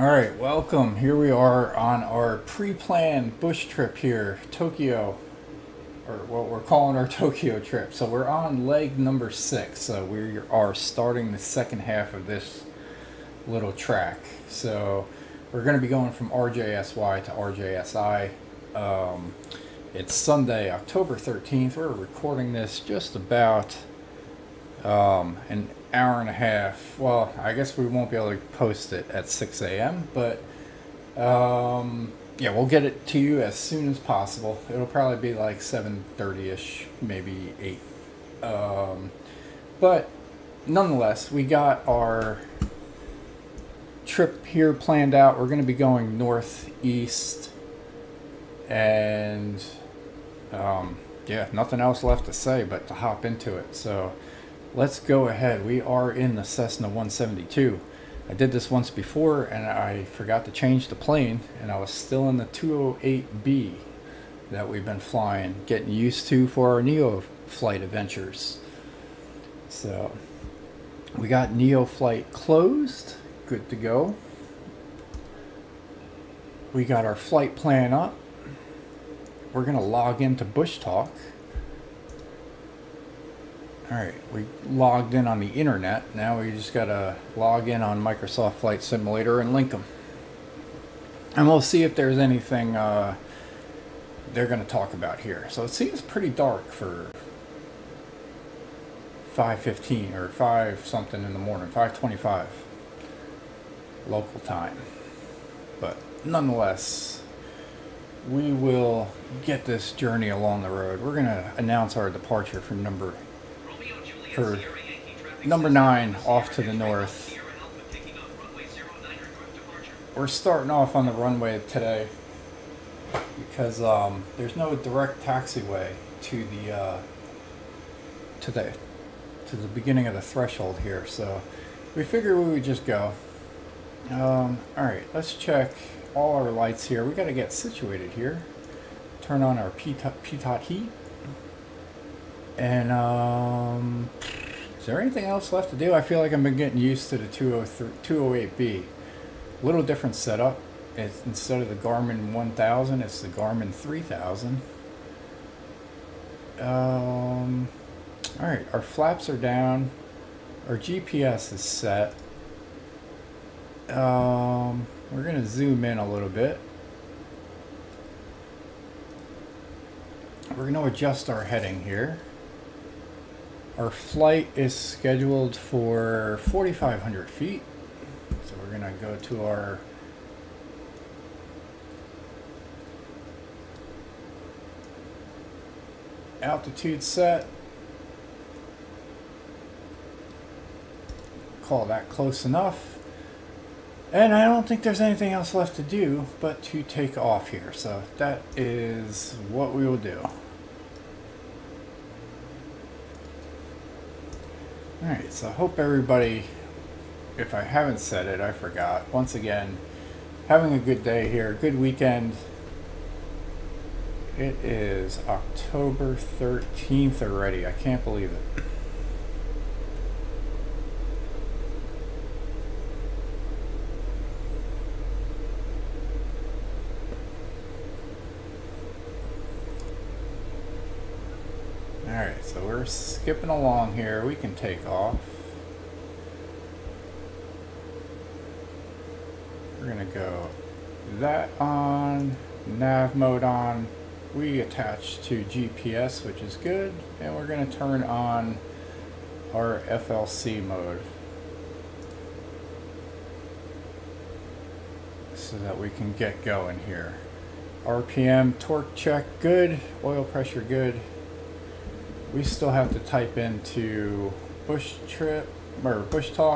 All right, welcome. Here we are on our pre-planned bush trip here, Tokyo, or what we're calling our Tokyo trip. So we're on leg number 6. So we are starting the second half of this little track. So we're going to be going from RJSY to RJSI. It's Sunday, October 13th. We're recording this just about an hour and a half. Well, I guess we won't be able to post it at 6 a.m. But yeah, we'll get it to you as soon as possible. It'll probably be like 7:30ish, maybe 8. But nonetheless, we got our trip here planned out. We're going to be going northeast, and yeah, nothing else left to say but to hop into it. So let's go ahead. We are in the Cessna 172. I did this once before and I forgot to change the plane, and I was still in the 208B that we've been flying, getting used to for our Neo flight adventures. So we got Neo flight closed, good to go. We got our flight plan up. We're gonna log into BushTalk. Alright, we logged in on the internet. Now we just gotta log in on Microsoft Flight Simulator and link them. And we'll see if there's anything they're gonna talk about here. So it seems pretty dark for 5:15 or 5 something in the morning, 5:25 local time. But nonetheless, we will get this journey along the road. We're gonna announce our departure from number 9 off to the north. We're starting off on the runway today because there's no direct taxiway to the beginning of the threshold here, so we figured we would just go. Alright, let's check all our lights here. We got to get situated here. Turn on our pitot heat. And is there anything else left to do? I feel like I've been getting used to the 208B. A little different setup. It's, instead of the Garmin 1000, it's the Garmin 3000. Alright, our flaps are down. Our GPS is set. We're going to zoom in a little bit. We're going to adjust our heading here. Our flight is scheduled for 4,500 feet. So we're going to go to our altitude set. Call that close enough. And I don't think there's anything else left to do but to take off here. So that is what we will do. Alright, so I hope everybody, if I haven't said it, I forgot. Once again, having a good day here, good weekend. It is October 13th already. I can't believe it. Alright, so we're skipping along here. We can take off. We're going to go that on, nav mode on. We attach to GPS, which is good. And we're going to turn on our FLC mode so that we can get going here. RPM, torque check, good. Oil pressure, good. We still have to type into BushTalk,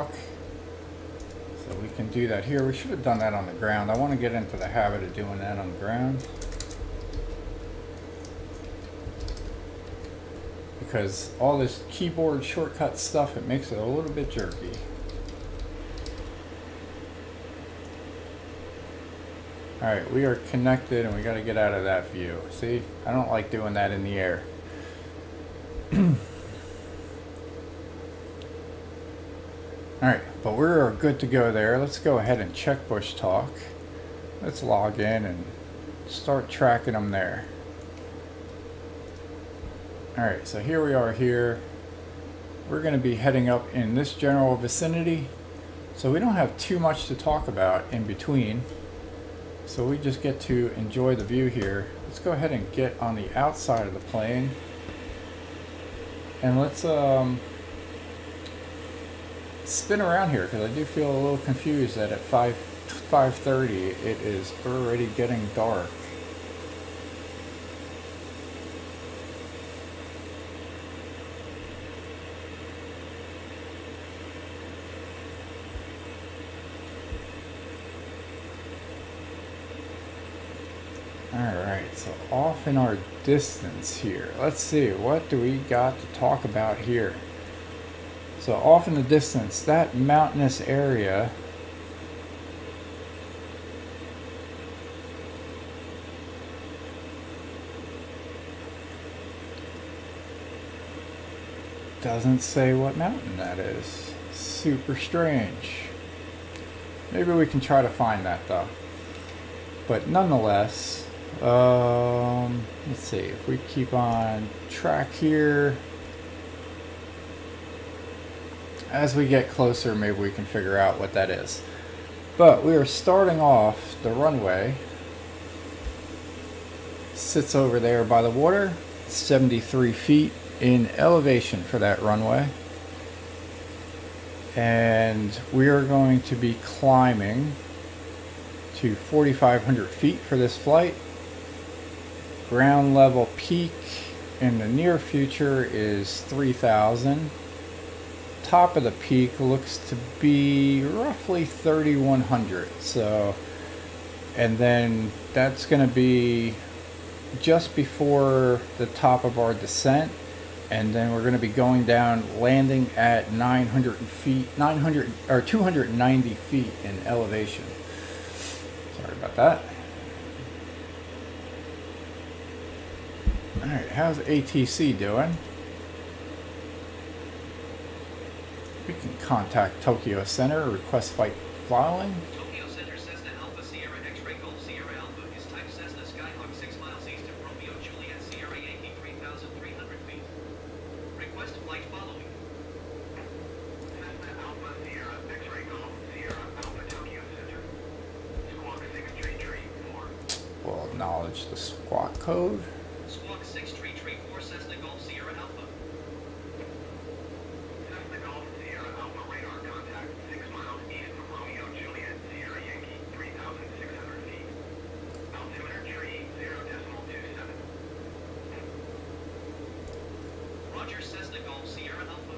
so we can do that here. We should have done that on the ground. I want to get into the habit of doing that on the ground, because all this keyboard shortcut stuff, it makes it a little bit jerky. Alright, we are connected and we got to get out of that view. See, I don't like doing that in the air. Alright, but we're good to go there. Let's go ahead and check BushTalk. Let's log in and start tracking them there. Alright, so here we are here. We're going to be heading up in this general vicinity. So we don't have too much to talk about in between. So we just get to enjoy the view here. Let's go ahead and get on the outside of the plane. And let's spin around here, because I do feel a little confused that at 5:30 it is already getting dark. Alright, so off in our distance here, let's see, what do we got to talk about here? So off in the distance, that mountainous area doesn't say what mountain that is. Super strange. Maybe we can try to find that though. But nonetheless, let's see, if we keep on track here, as we get closer, maybe we can figure out what that is. But we are starting off the runway. Sits over there by the water, 73 feet in elevation for that runway. And we are going to be climbing to 4,500 feet for this flight. Ground level peak in the near future is 3,000. Top of the peak looks to be roughly 3,100. So, and then that's going to be just before the top of our descent, and then we're going to be going down, landing at 900 feet, 290 feet in elevation. Sorry about that. All right, how's ATC doing? We can contact Tokyo Center, request flight following. Tokyo Center, Cessna Alpha Sierra X-Ray Golf Sierra Alpha is type Cessna Skyhawk 6 miles east of Romeo Juliet Sierra Yankee 3,300 feet. Request flight following. Cessna Alpha Sierra X-Ray Golf Sierra Alpha Tokyo Center. Squawk 6334. We'll acknowledge the squawk code. Squawk 6334 Cessna Golf Sierra Alpha. Cessna Golf Sierra Alpha radar contact 6 miles east of Romeo Juliet Sierra Yankee 3,600 feet. Altimeter tree 0.27. Roger, Cessna Golf Sierra Alpha.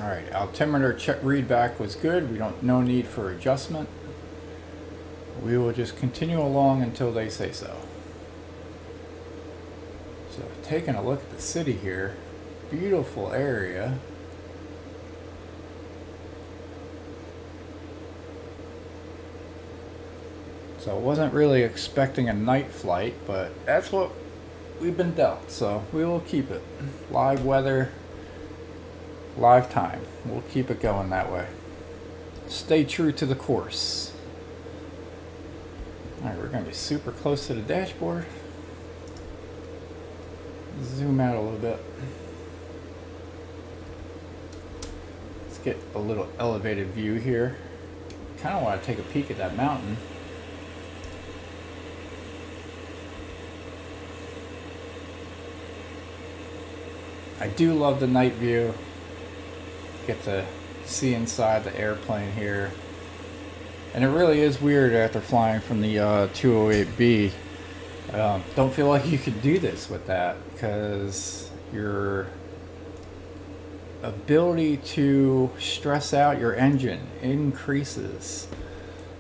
All right, altimeter check readback was good. We don't, no need for adjustment. We will just continue along until they say so. So taking a look at the city here, beautiful area. So I wasn't really expecting a night flight, but that's what we've been dealt, so we will keep it. Live weather, live time. We'll keep it going that way. Stay true to the course. Alright, we're going to be super close to the dashboard. Zoom out a little bit. Let's get a little elevated view here. Kind of want to take a peek at that mountain. I do love the night view. Get to see inside the airplane here. And it really is weird after flying from the 208B. Don't feel like you could do this with that, because your ability to stress out your engine increases.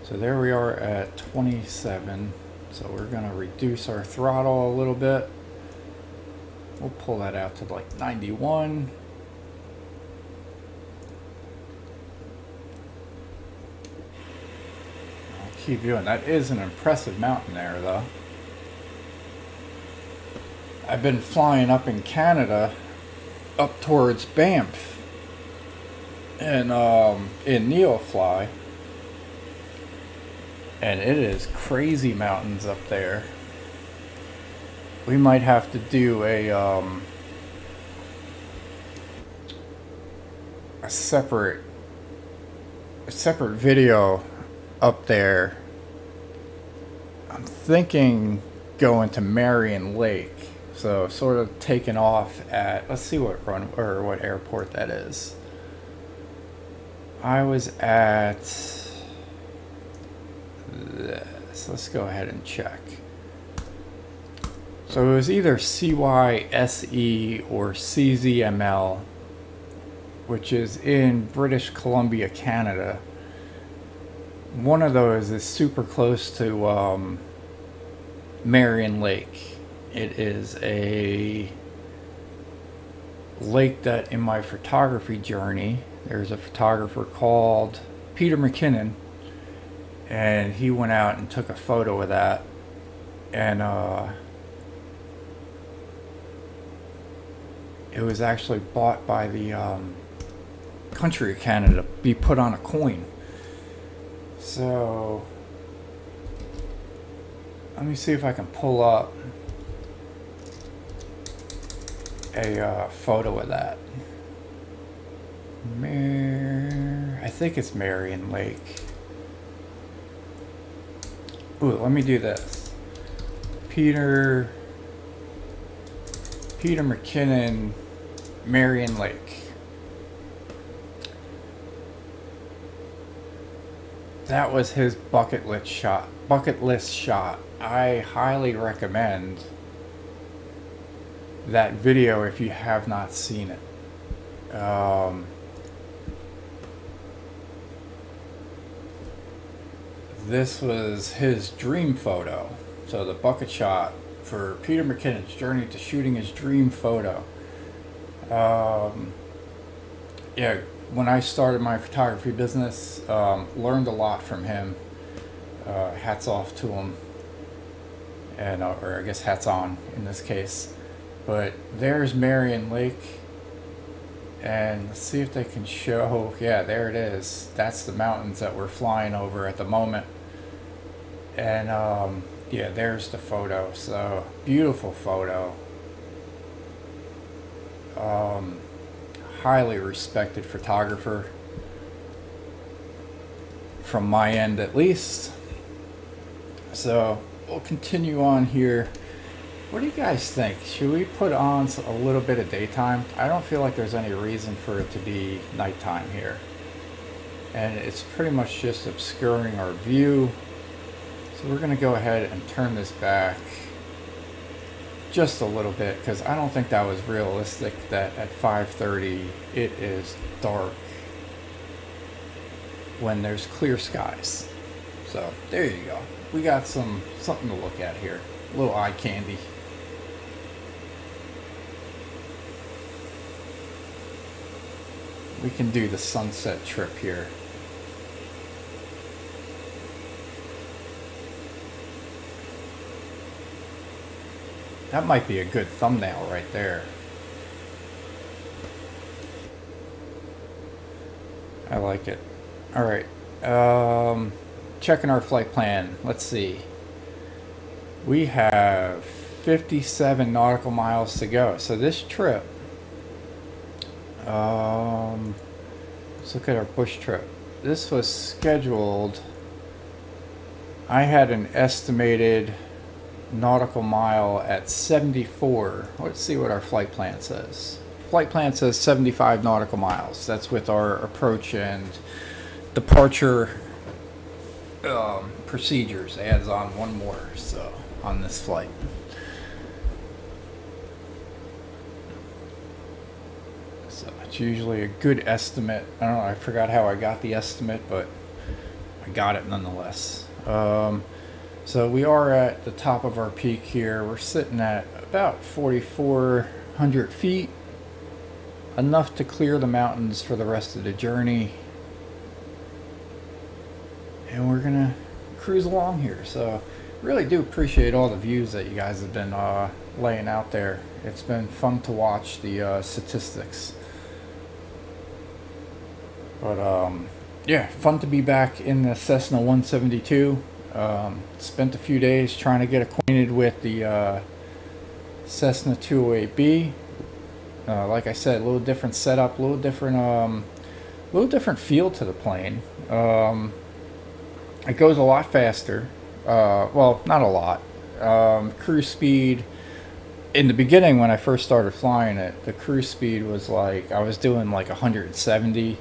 So there we are at 27. So we're going to reduce our throttle a little bit. We'll pull that out to like 91. I'll keep doing that. Is an impressive mountain there though. I've been flying up in Canada up towards Banff, and in Neofly, and it is crazy mountains up there. We might have to do a separate video up there. I'm thinking going to Marion Lake, so sort of taking off at, let's see what run or what airport that is. I was at this. Let's go ahead and check. So it was either CYSE or CZML, which is in British Columbia, Canada. One of those is super close to Marion Lake. It is a lake that in my photography journey, there's a photographer called Peter McKinnon, and he went out and took a photo of that, and it was actually bought by the country of Canada to be put on a coin. So let me see if I can pull up a photo of that. I think it's Marion Lake. Ooh, let me do this. Peter McKinnon, Marion Lake. That was his bucket list shot. I highly recommend that video if you have not seen it. This was his dream photo. So the bucket shot for Peter McKinnon's journey to shooting his dream photo. Yeah, when I started my photography business, learned a lot from him. Hats off to him, and or I guess hats on in this case. But there's Marion Lake, and let's see if they can show. Yeah, there it is. That's the mountains that we're flying over at the moment. And yeah, there's the photo. So beautiful photo. Highly respected photographer from my end, at least. So we'll continue on here. What do you guys think? Should we put on a little bit of daytime? I don't feel like there's any reason for it to be nighttime here, and it's pretty much just obscuring our view. So we're gonna go ahead and turn this back just a little bit, because I don't think that was realistic that at 5:30 it is dark when there's clear skies. So there you go. We got something to look at here. A little eye candy. We can do the sunset trip here. That might be a good thumbnail right there. I like it. All right. Checking our flight plan. Let's see. We have 57 nautical miles to go. So this trip, let's look at our bush trip. This was scheduled. I had an estimated nautical mile at 74. Let's see what our flight plan says. Flight plan says 75 nautical miles. That's with our approach and departure procedures. Adds on one more so on this flight. So it's usually a good estimate. I don't know, I forgot how I got the estimate, but I got it nonetheless. So we are at the top of our peak here. We're sitting at about 4,400 feet. Enough to clear the mountains for the rest of the journey. And we're gonna cruise along here. So really do appreciate all the views that you guys have been laying out there. It's been fun to watch the statistics. But yeah, fun to be back in the Cessna 172. Spent a few days trying to get acquainted with the Cessna 208B. Like I said, a little different setup, a little different feel to the plane. It goes a lot faster. Well, not a lot. Cruise speed. In the beginning, when I first started flying it, the cruise speed was like, I was doing like 170.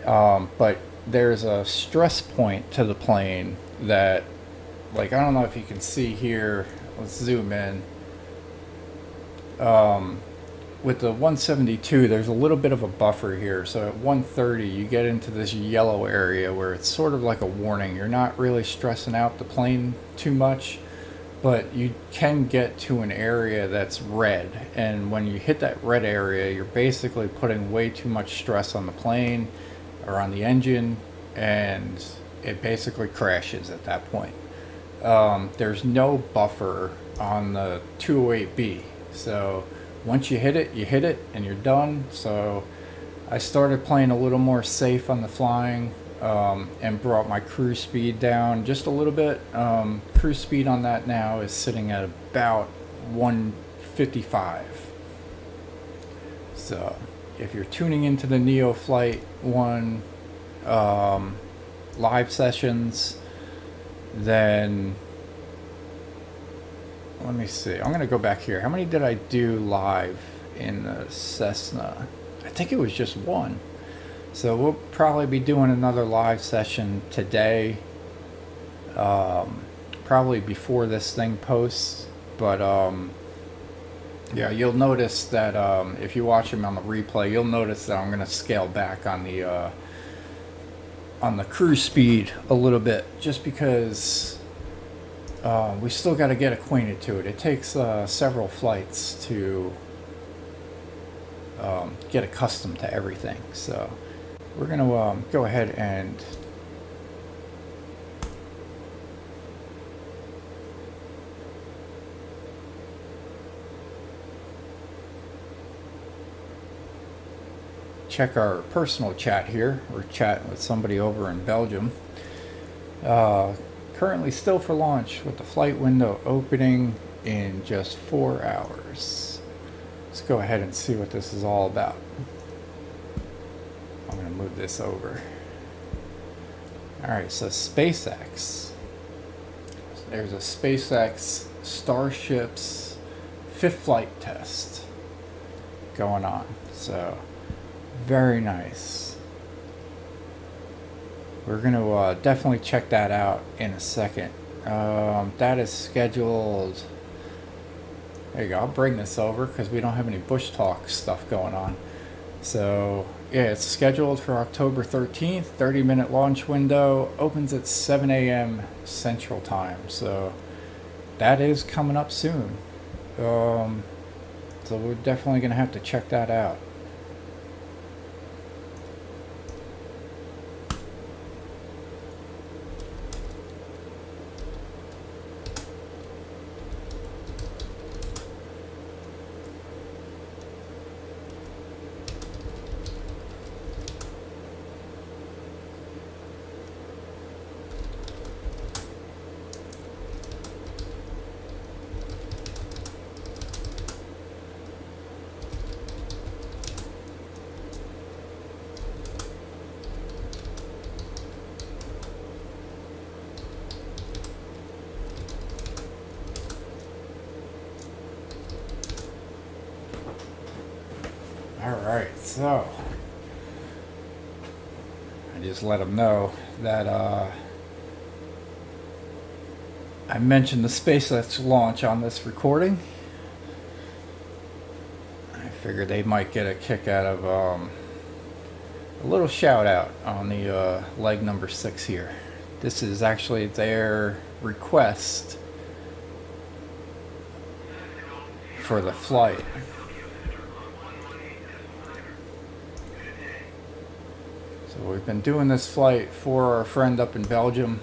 But there's a stress point to the plane that, like, I don't know if you can see here. Let's zoom in. With the 172, there's a little bit of a buffer here. So at 130, you get into this yellow area where it's sort of like a warning. You're not really stressing out the plane too much, but you can get to an area that's red. And when you hit that red area, you're basically putting way too much stress on the plane or on the engine, and it basically crashes at that point. There's no buffer on the 208B. So once you hit it and you're done. So I started playing a little more safe on the flying, and brought my cruise speed down just a little bit. Cruise speed on that now is sitting at about 155. So if you're tuning into the Neo Flight 1 live sessions, then let me see. I'm going to go back here. How many did I do live in the Cessna? I think it was just one. So we'll probably be doing another live session today. Probably before this thing posts. But yeah, you'll notice that if you watch them on the replay, you'll notice that I'm going to scale back on the cruise speed a little bit, just because we still got to get acquainted to it. It takes several flights to get accustomed to everything. So we're going to go ahead and check our personal chat here. We're chatting with somebody over in Belgium. Currently still for launch with the flight window opening in just 4 hours. Let's go ahead and see what this is all about. I'm going to move this over. Alright, so SpaceX. So there's a SpaceX Starships 5th flight test going on. So very nice. We're going to definitely check that out in a second. That is scheduled. There you go. I'll bring this over because we don't have any BushTalk stuff going on. So yeah, it's scheduled for October 13th. 30-minute launch window. Opens at 7 a.m. Central Time. So that is coming up soon. So we're definitely going to have to check that out. Alright, so I just let them know that I mentioned the SpaceX launch on this recording. I figured they might get a kick out of a little shout out on the leg number 6 here. This is actually their request for the flight. So we've been doing this flight for our friend up in Belgium,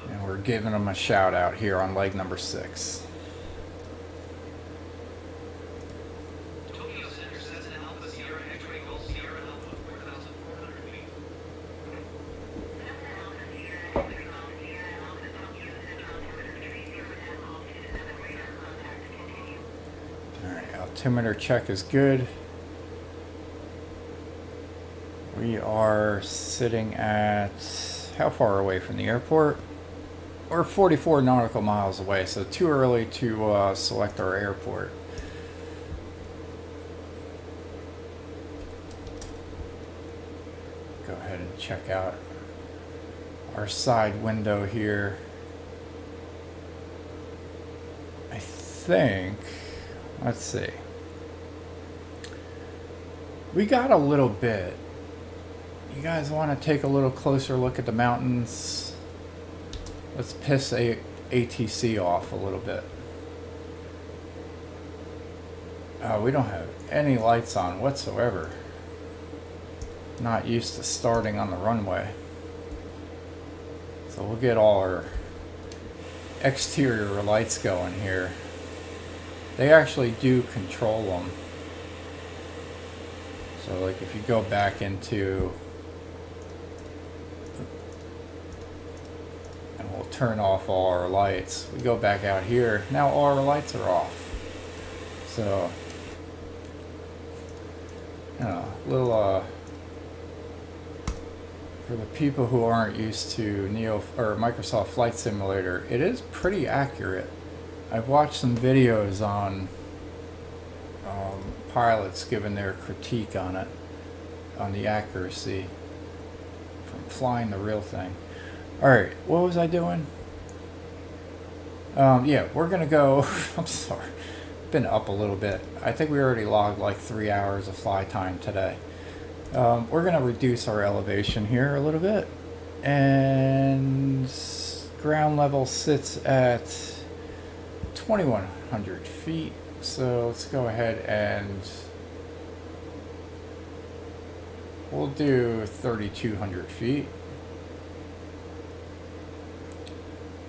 and we're giving them a shout out here on leg number 6. altimeter check is good. We are sitting at, how far away from the airport? We're 44 nautical miles away, so too early to select our airport. Go ahead and check out our side window here. I think, let's see. We got a little bit. You guys want to take a little closer look at the mountains? Let's piss ATC off a little bit. We don't have any lights on whatsoever. Not used to starting on the runway. So we'll get all our exterior lights going here. They actually do control them. So like if you go back into, and we'll turn off all our lights. We go back out here, now all our lights are off. So, you know, a little, for the people who aren't used to Microsoft Flight Simulator, it is pretty accurate. I've watched some videos on pilots giving their critique on it, on the accuracy from flying the real thing. Alright, what was I doing? Yeah, we're gonna go, I'm sorry, been up a little bit. I think we already logged like 3 hours of fly time today. We're going to reduce our elevation here a little bit, and ground level sits at 2,100 feet. So let's go ahead and we'll do 3,200 feet.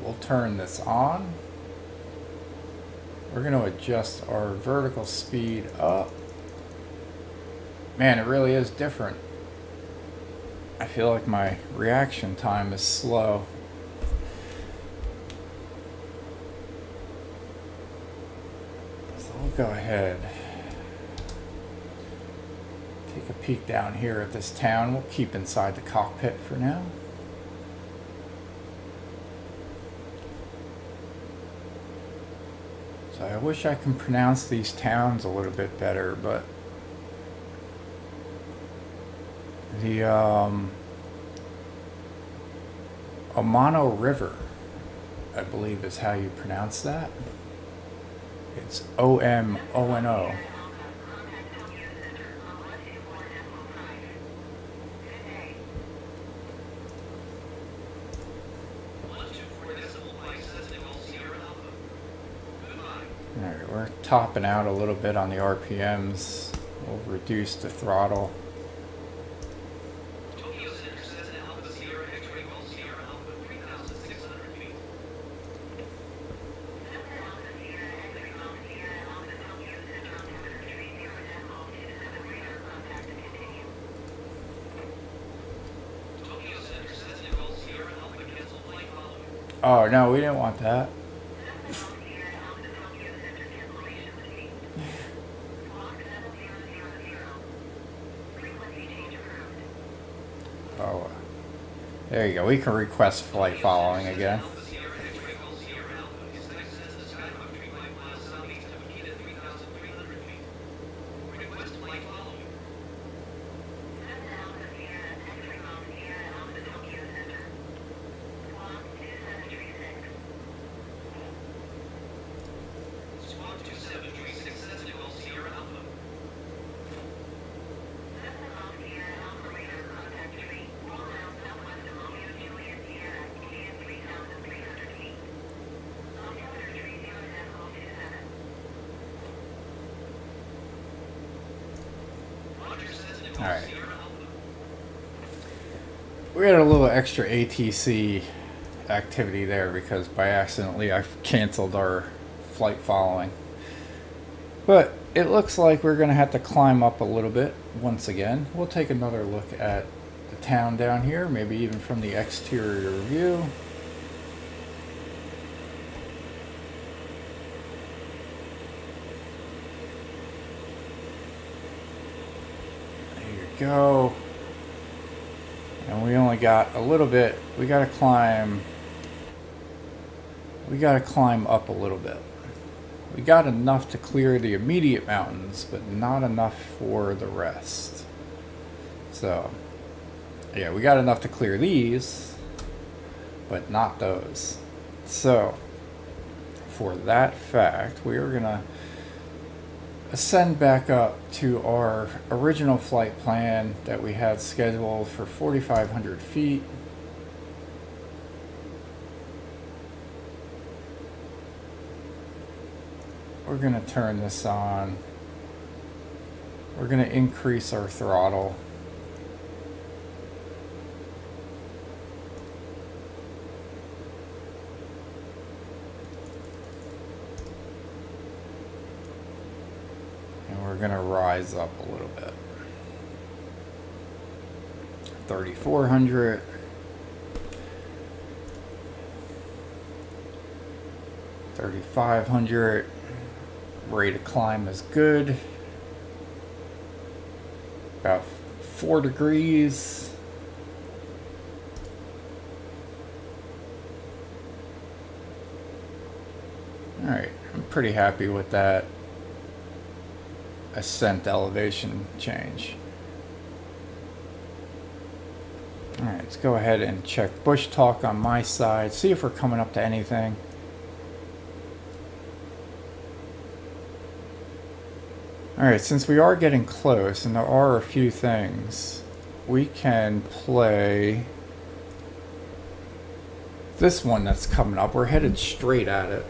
We'll turn this on. We're going to adjust our vertical speed up. Man, it really is different. I feel like my reaction time is slow. So I'll go ahead. Take a peek down here at this town. We'll keep inside the cockpit for now. So I wish I could pronounce these towns a little bit better, but the Omano River, I believe is how you pronounce that. It's O-M-O-N-O. Alright, we're topping out a little bit on the RPMs. We'll reduce the throttle. Oh no, we didn't want that. Oh, there you go. We can request flight following again. Alright. We had a little extra ATC activity there because by accidentally I canceled our flight following. But it looks like we're going to have to climb up a little bit once again. We'll take another look at the town down here, maybe even from the exterior view. go. And we only got a little bit. We gotta climb up a little bit. We got enough to clear the immediate mountains, but not enough for the rest. So, yeah, we got enough to clear these, but not those. So, for that fact, we are gonna ascend back up to our original flight plan that we had scheduled for 4,500 feet. We're gonna turn this on. We're gonna increase our throttle. And we're gonna rise up a little bit. 3,400. 3,500. Rate of climb is good. About 4 degrees. Alright, I'm pretty happy with that ascent elevation change. Alright, let's go ahead and check BushTalk on my side, see if we're coming up to anything. Alright, since we are getting close, and there are a few things, we can play this one that's coming up. We're headed straight at it.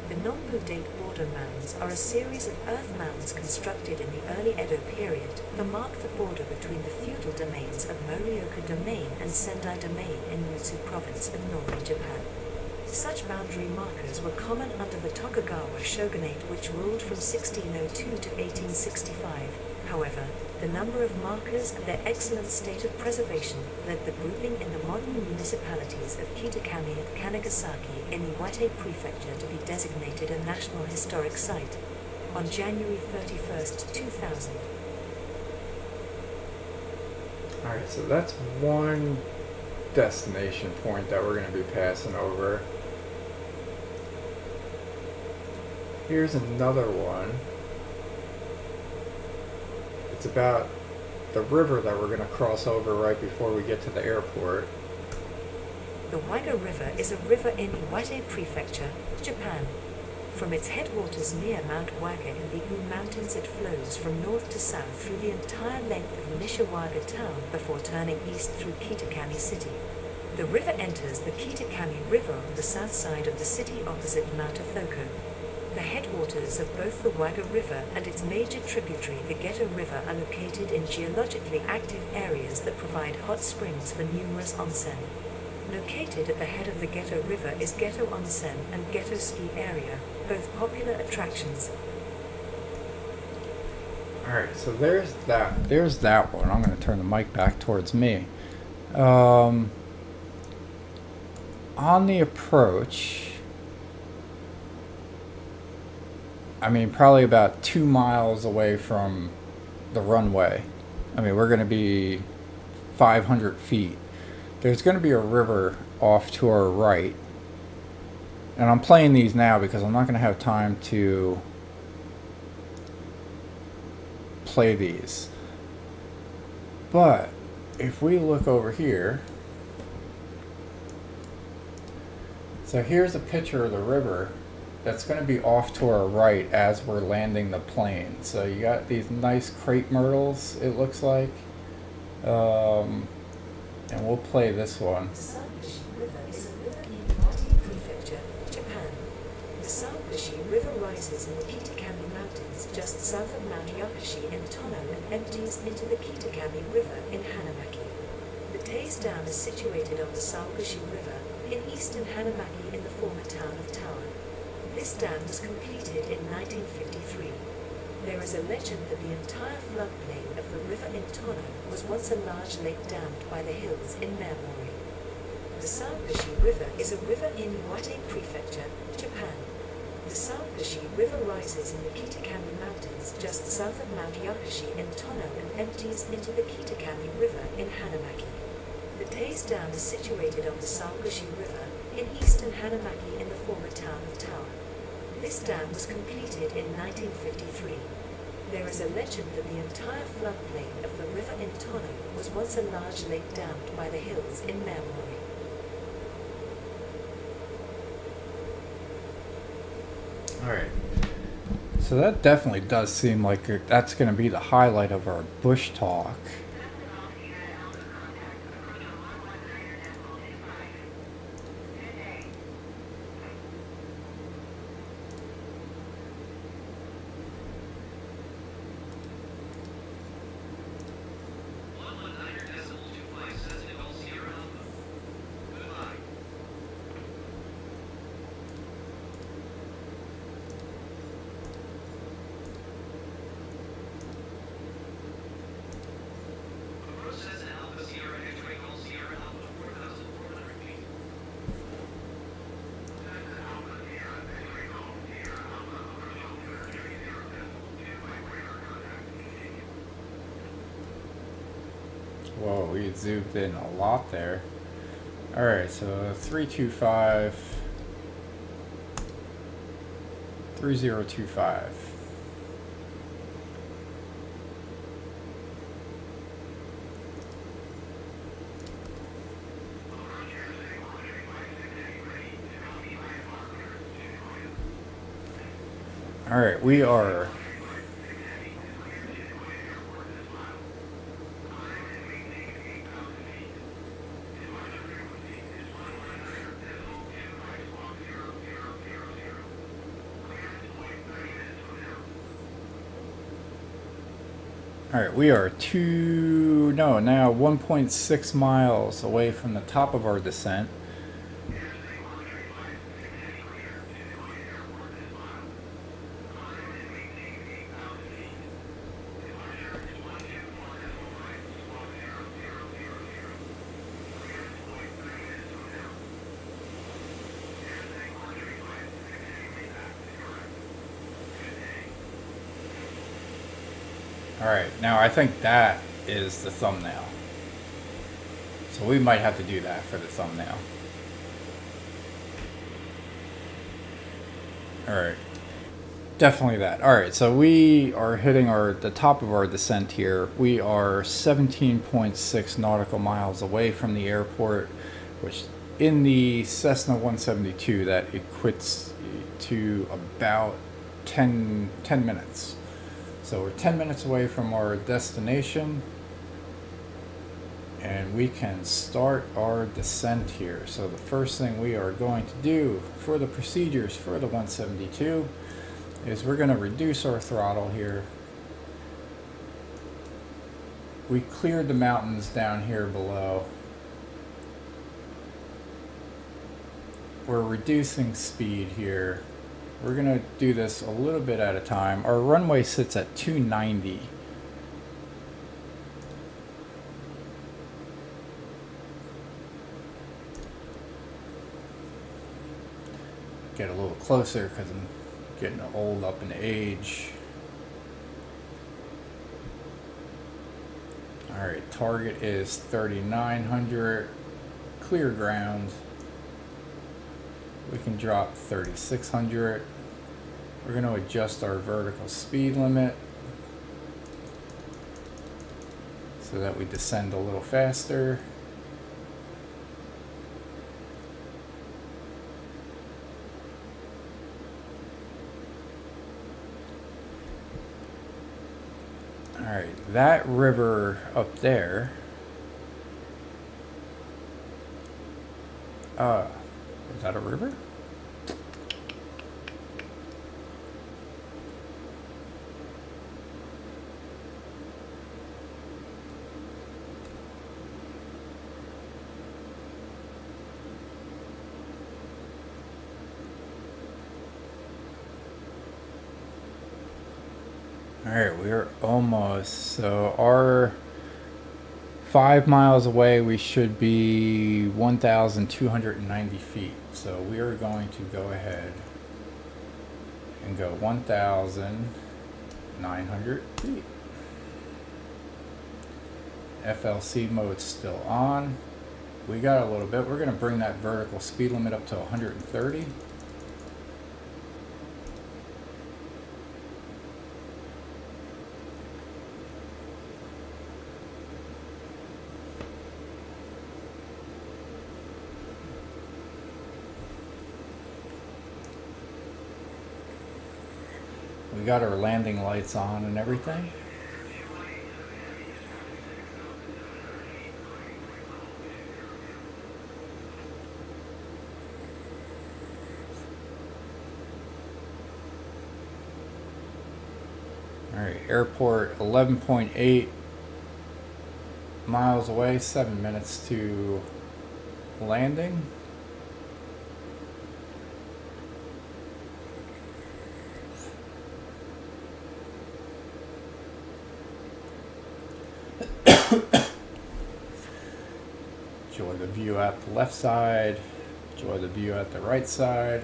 The Nonbu Date border mounds are a series of earth mounds constructed in the early Edo period to mark the border between the feudal domains of Morioka Domain and Sendai Domain in Mutsu Province of northern Japan. Such boundary markers were common under the Tokugawa shogunate, which ruled from 1602 to 1865. However, the number of markers and their excellent state of preservation led the grouping in the modern municipalities of Kitakami and Kanagasaki in Iwate Prefecture to be designated a National Historic Site on January 31st, 2000. Alright, so that's one destination point that we're going to be passing over. Here's another one. It's about the river that we're going to cross over right before we get to the airport. The Waga River is a river in Iwate Prefecture, Japan. From its headwaters near Mount Waga in the U Mountains, it flows from north to south through the entire length of Nishiwaga town before turning east through Kitakami City. The river enters the Kitakami River on the south side of the city opposite Mount Othoko. The headwaters of both the Waga River and its major tributary, the Geto River, are located in geologically active areas that provide hot springs for numerous onsen. Located at the head of the Geto River is Geto Onsen and Geto Ski Area, both popular attractions. Alright, so there's that one. I'm going to turn the mic back towards me. On the approach, I mean, probably about 2 miles away from the runway. I mean, we're going to be 500 feet. There's going to be a river off to our right. And I'm playing these now because I'm not going to have time to play these. But if we look over here, so here's a picture of the river that's going to be off to our right as we're landing the plane. So you got these nice crepe myrtles, it looks like. And we'll play this one. The Sarugaishi River is a river in Iwate Prefecture, Japan. The Sarugaishi River rises in the Kitakami Mountains just south of Mount Yakashi in Tono and empties into the Kitakami River in Hanamaki. The Teis Dam is situated on the Sarugaishi River in eastern Hanamaki in the former town of Tower. This dam was completed in 1953. There is a legend that the entire floodplain of the river in Tono was once a large lake dammed by the hills in Memori. The Sarugaishi River is a river in Iwate Prefecture, Japan. The Sarugaishi River rises in the Kitakami Mountains just south of Mount Yakushi in Tono and empties into the Kitakami River in Hanamaki. The Taze Dam is situated on the Sarugaishi River in eastern Hanamaki in the former town of Tower. This dam was completed in 1953. There is a legend that the entire floodplain of the river in Tono was once a large lake dammed by the hills in Memory. Alright, so that definitely does seem like that's going to be the highlight of our bush talk. Whoa, we zoomed in a lot there. Alright, so 325, 3025. Alright, we are Alright, we are now 1.6 miles away from the top of our descent. Alright, now I think that is the thumbnail. So we might have to do that for the thumbnail. Alright, definitely that. Alright, so we are hitting the top of our descent here. We are 17.6 nautical miles away from the airport, which in the Cessna 172 that equates to about 10 minutes. So we're 10 minutes away from our destination, and we can start our descent here. So the first thing we are going to do for the procedures for the 172 is we're going to reduce our throttle here. We cleared the mountains down here below. We're reducing speed here. We're going to do this a little bit at a time. Our runway sits at 290. Get a little closer because I'm getting old up in age. Alright, target is 3,900. Clear ground. We can drop 3,600. We're going to adjust our vertical speed limit so that we descend a little faster. Alright, that river up there, is that a river? Alright, we're almost, so our 5 miles away we should be 1,290 feet. So we are going to go ahead and go 1,900 feet. FLC mode's still on. We got a little bit. We're going to bring that vertical speed limit up to 130. We got our landing lights on and everything. All right, airport 11.8 miles away, 7 minutes to landing. Enjoy the view at the left side, enjoy the view at the right side.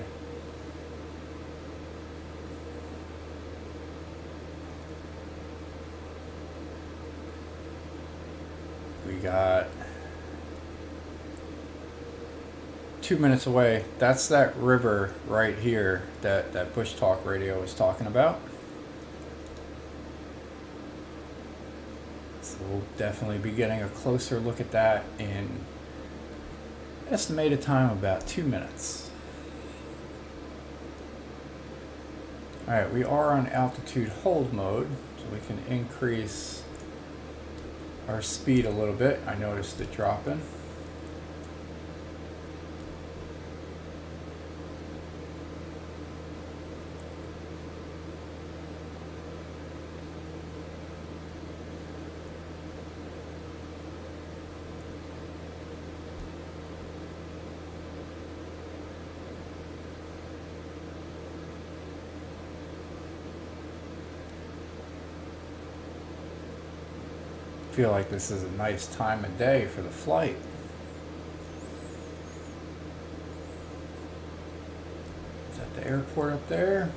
We got 2 minutes away. That's that river right here that BushTalk radio was talking about. So we'll definitely be getting a closer look at that in estimated time of about 2 minutes. Alright, we are on altitude hold mode, so we can increase our speed a little bit. I noticed it dropping. Feel like this is a nice time of day for the flight. Is that the airport up there?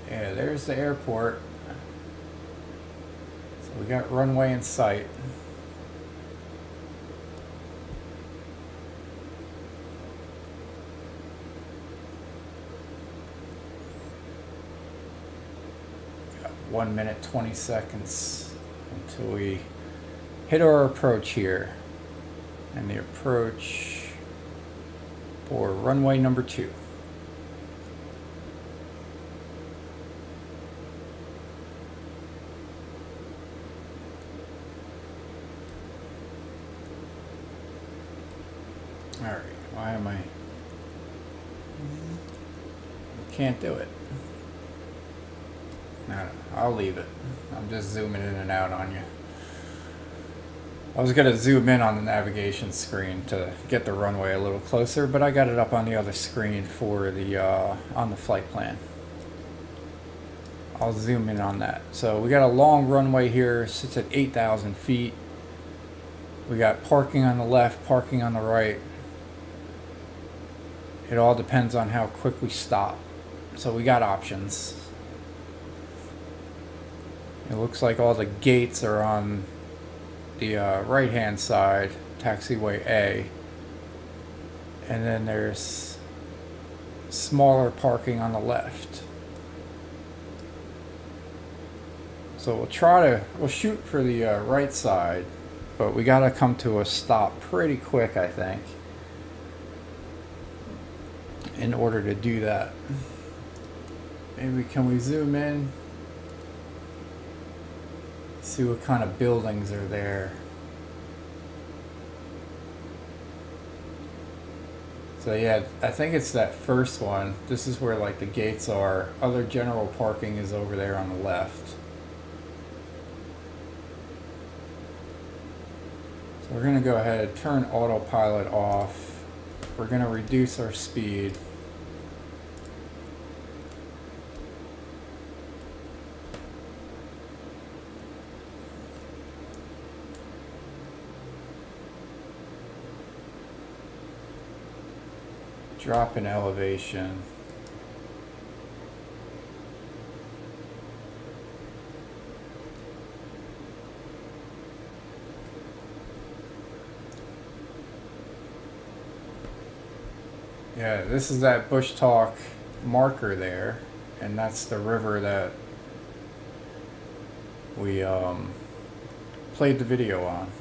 Yeah, there's the airport. So we got runway in sight. Got 1 minute 20 seconds until we hit our approach here. And the approach for runway number 2. Alright, why am I... Can't do it. No, I'll leave it. I'm just zooming in and out on you. I was going to zoom in on the navigation screen to get the runway a little closer, but I got it up on the other screen for the on the flight plan. I'll zoom in on that. So we got a long runway here, sits at 8,000 feet. We got parking on the left, parking on the right. It all depends on how quick we stop. So we got options. It looks like all the gates are on the right hand side, taxiway A, and then there's smaller parking on the left. So we'll shoot for the right side, but we gotta come to a stop pretty quick, I think, in order to do that. Maybe can we zoom in? See what kind of buildings are there. So yeah, I think it's that first one. This is where like the gates are. Other general parking is over there on the left. So we're gonna go ahead, turn autopilot off. We're gonna reduce our speed. Drop in elevation. Yeah, this is that BushTalk marker there, and that's the river that we played the video on.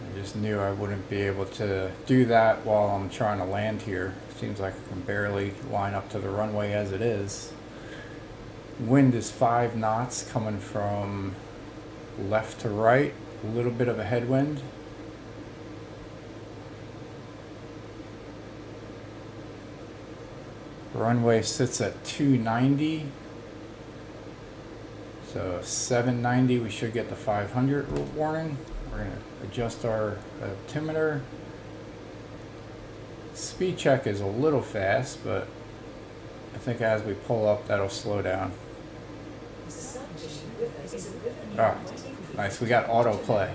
I just knew I wouldn't be able to do that while I'm trying to land here. Seems like I can barely line up to the runway as it is. Wind is 5 knots coming from left to right, a little bit of a headwind. Runway sits at 290, so 790 we should get the 500 warning. We're going to adjust our altimeter. Speed check is a little fast, but I think as we pull up that'll slow down. Ah, nice, we got autoplay.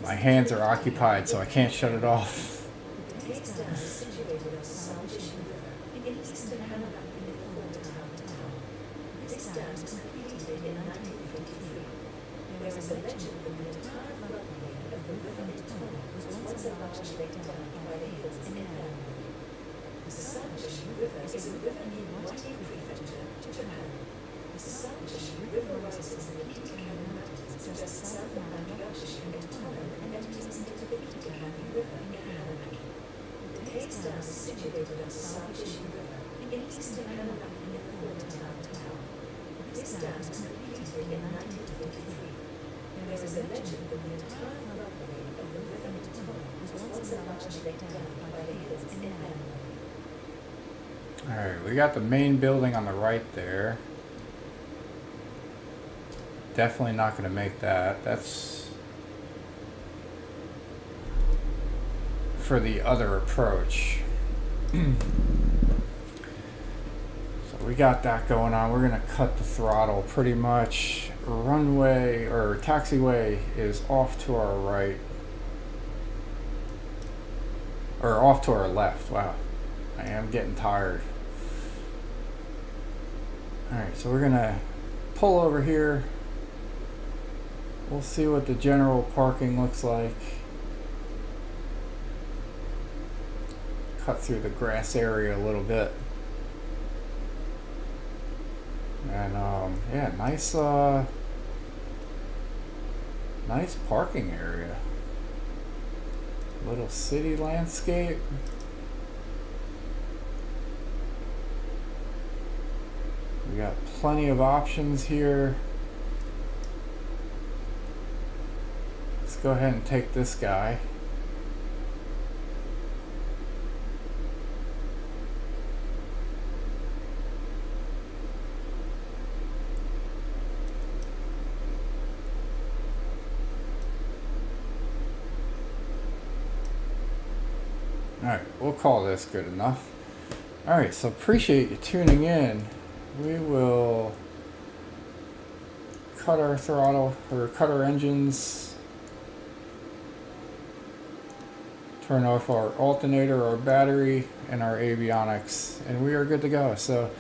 My hands are occupied, so I can't shut it off. Alright, we got the main building on the right there. Definitely not going to make that. That's for the other approach. So we got that going on. We're going to cut the throttle pretty much. Runway or taxiway is off to our right. Or off to our left. Wow. I am getting tired. Alright, so we're going to pull over here. We'll see what the general parking looks like. Cut through the grass area a little bit. And yeah, nice nice parking area. Little city landscape. We got plenty of options here. Let's go ahead and take this guy. Alright, we'll call this good enough. Alright, so appreciate you tuning in. We will cut our throttle, or cut our engines, turn off our alternator, our battery, and our avionics, and we are good to go. So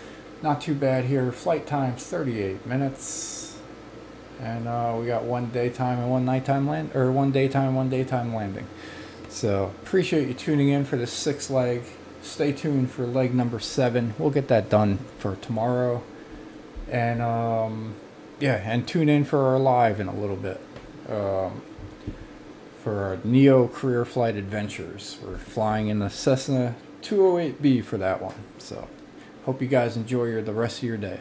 not too bad here. Flight time 38 minutes, and we got one daytime and one nighttime land, or one daytime, one daytime landing. So appreciate you tuning in for this 6th leg. Stay tuned for leg number 7. We'll get that done for tomorrow. And yeah, and tune in for our live in a little bit. For our Neo Career Flight Adventures. We're flying in the Cessna 208B for that one. So hope you guys enjoy the rest of your day.